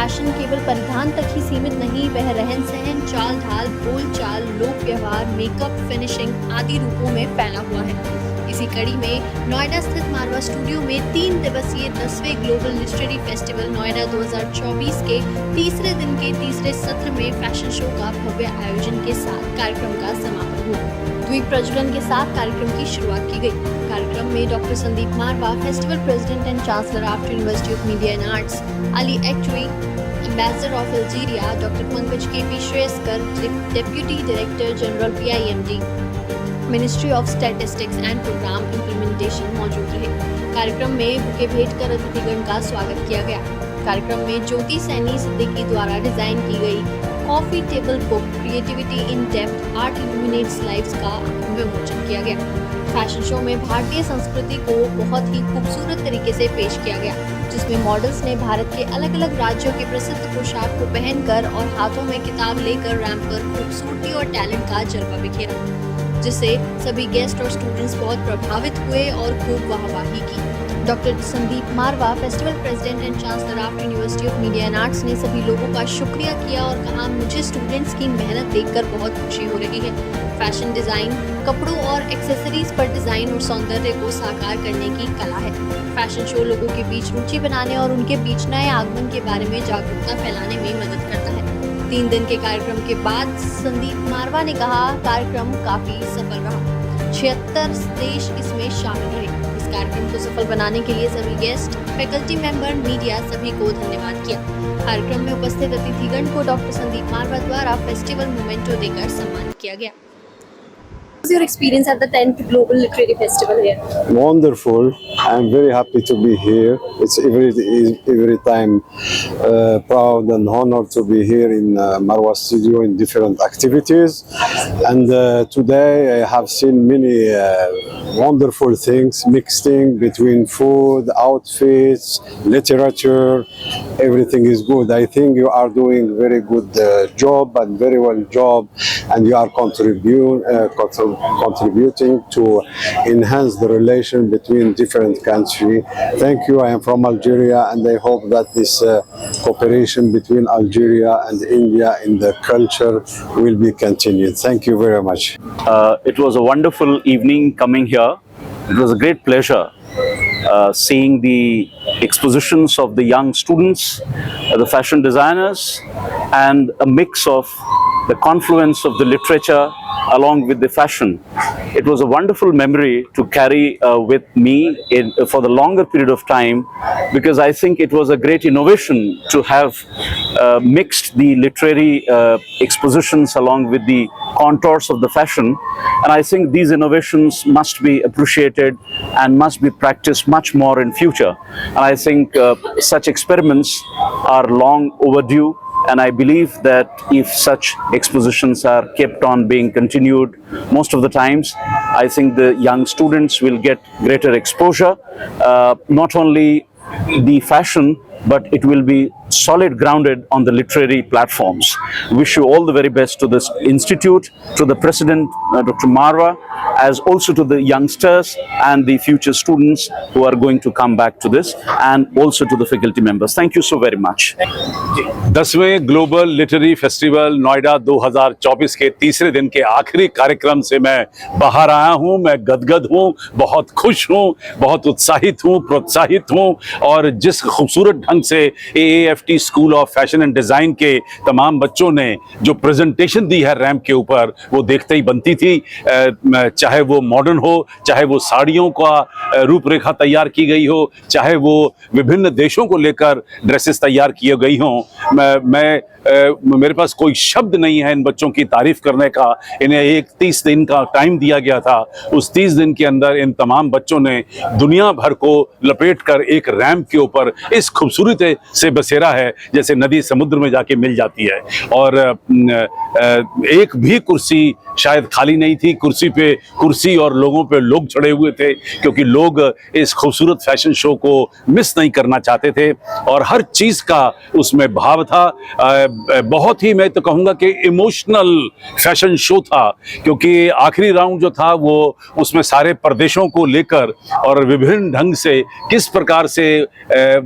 Fashion केवल परिधान तक ही सीमित नहीं, वह रहन सहन, चाल ढाल, बोल चाल, लोक व्यवहार, मेकअप, फिनिशिंग आदि रूपों में फैला हुआ है। इसी कड़ी में नोएडा स्थित मारवा स्टूडियो में 3 दिवसीय 10वें ग्लोबल लिटरेरी फेस्टिवल नोएडा 2024 के तीसरे दिन के तीसरे सत्र में फैशन शो का भव्य आयोजन के साथ कार्यक्रम का समापन हुआ। द्वीप प्रज्वलन के साथ कार्यक्रम की शुरुआत की गई। कार्यक्रम में doctor Sandeep Marwah, festival president and chancellor AAFT university of media and arts, Ali एक्चुई, ambassador of Algeria doctor Pankaj KP Shreyaskar, deputy director general PIMD, ministry of statistics and programme implementation मौजूद रहे। कार्यक्रम में बुके भेंट कर अतिथिगण का स्वागत किया गया। कार्यक्रम में ज्योति सैनी सिद्दीकी द्वारा डिजाइन की गई coffee table book creativity in depth art illuminates lives का विमोचन किया गया। फैशन शो में भारतीय संस्कृति को बहुत ही खूबसूरत तरीके से पेश किया गया, जिसमें मॉडल्स ने भारत के अलग अलग राज्यों के प्रसिद्ध पोशाक को पहनकर और हाथों में किताब लेकर रैंप पर खूबसूरती और टैलेंट का जलवा बिखेरा, जिससे सभी गेस्ट और स्टूडेंट्स बहुत प्रभावित हुए और खूब वाहवाही की। Doctor Sandeep Marwah, festival president and chancellor AAFT university of media and arts ने सभी लोगों का शुक्रिया किया और कहा, मुझे स्टूडेंट्स की मेहनत देखकर बहुत खुशी हो रही है। फैशन डिजाइन कपड़ों और एक्सेसरीज पर डिजाइन और सौंदर्य को साकार करने की कला है। फैशन शो लोगों के बीच रुचि बनाने और उनके बीच नए आगमन के बारे में जागरूकता फैलाने में मदद करता है। 3 दिन के कार्यक्रम के बाद संदीप मारवा ने कहा, कार्यक्रम काफी सफल रहा। 76 देश इसमें शामिल रहे। इस कार्यक्रम को सफल बनाने के लिए सभी गेस्ट, फैकल्टी मेंबर, मीडिया सभी को धन्यवाद किया। कार्यक्रम में उपस्थित अतिथिगण को डॉक्टर संदीप मारवा द्वारा फेस्टिवल मोमेंटो देकर सम्मानित किया गया। What was your experience at the 10th Global Literary Festival here? Wonderful. I'm very happy to be here. It's every time proud and honored to be here in Marwa Studio in different activities. And today I have seen many wonderful things, mixing between food, outfits, literature. Everything is good. I think you are doing very good job and very well job, and you are contributing to enhance the relation between different countries. Thank you. I am from Algeria, and I hope that this cooperation between Algeria and India in the culture will be continued. Thank you very much. It was a wonderful evening coming here. It was a great pleasure seeing the expositions of the young students, the fashion designers, and a mix of the confluence of the literature along with the fashion. It was a wonderful memory to carry with me for the longer period of time, because I think it was a great innovation to have mixed the literary expositions along with the contours of the fashion, and I think these innovations must be appreciated and must be practiced much more in future. And I think such experiments are long overdue. And I believe that if such expositions are kept on being continued most of the times, I think the young students will get greater exposure, not only the fashion, but it will be solid grounded on the literary platforms. Wish you all the very best to this institute, to the president, Dr. Marwa, as also to the youngsters and the future students who are going to come back to this, and also to the faculty members. Thank you so very much. 10वें global literary festival Noida 2024 के तीसरे दिन के आखिरी कार्यक्रम से मैं बाहर आया हूं। मैं गदगद हूं, बहुत खुश हूं, बहुत उत्साहित हूं, प्रोत्साहित हूं, और जिस खूबसूरत ढंग से AAFT school of fashion and design के तमाम बच्चों ने जो प्रेजेंटेशन दी है रैंप के ऊपर, वो देखते ही बनती थी। चाहे वो मॉडर्न हो, चाहे वो साड़ियों का रूपरेखा तैयार की गई हो, चाहे वो विभिन्न देशों को लेकर ड्रेसेस तैयार किए गई हों, मेरे पास कोई शब्द नहीं है इन बच्चों की तारीफ करने का। इन्हें 30 दिन का टाइम दिया गया था। उस 30 दिन के अंदर इन तमाम बच्चों ने दुनिया भर को लपेटकर एक रैंप के ऊपर इस खूबसूरती से बसेरा है जैसे नदी समुद्र में जाके मिल जाती है। और एक भी कुर्सी शायद खाली नहीं थी। कुर्सी और लोगों पे लोग चढ़े हुए थे, क्योंकि लोग इस खूबसूरत फैशन शो को मिस नहीं करना चाहते थे, और हर चीज़ का उसमें भाव था। बहुत ही, मैं तो कहूँगा कि इमोशनल फैशन शो था, क्योंकि आखिरी राउंड जो था वो उसमें सारे प्रदेशों को लेकर और विभिन्न ढंग से किस प्रकार से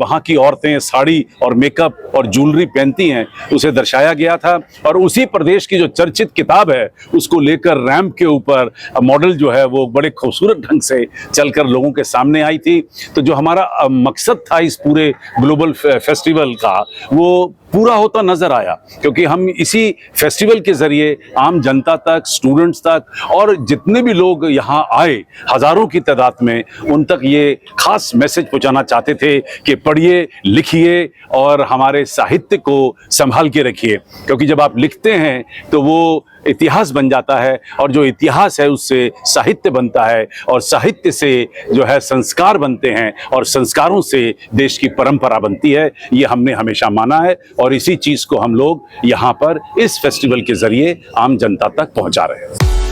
वहाँ की औरतें साड़ी और मेकअप मेकअप और ज्वेलरी पहनती हैं उसे दर्शाया गया था। और उसी प्रदेश की जो चर्चित किताब है उसको लेकर रैंप के ऊपर मॉडल जो है वो बड़े खूबसूरत ढंग से चलकर लोगों के सामने आई थी। तो जो हमारा मकसद था इस पूरे ग्लोबल फेस्टिवल का वो पूरा होता नजर आया, क्योंकि हम इसी फेस्टिवल के जरिए आम जनता तक, स्टूडेंट्स तक और जितने भी लोग यहाँ आए हजारों की तादाद में, उन तक ये खास मैसेज पहुंचाना चाहते थे कि पढ़िए, लिखिए और हमारे साहित्य को संभाल के रखिए। क्योंकि जब आप लिखते हैं तो वो इतिहास बन जाता है और जो इतिहास है उससे साहित्य बनता है और साहित्य से जो है संस्कार बनते हैं और संस्कारों से देश की परंपरा बनती है। ये हमने हमेशा माना है और इसी चीज को हम लोग यहाँ पर इस फेस्टिवल के जरिए आम जनता तक पहुँचा रहे हैं।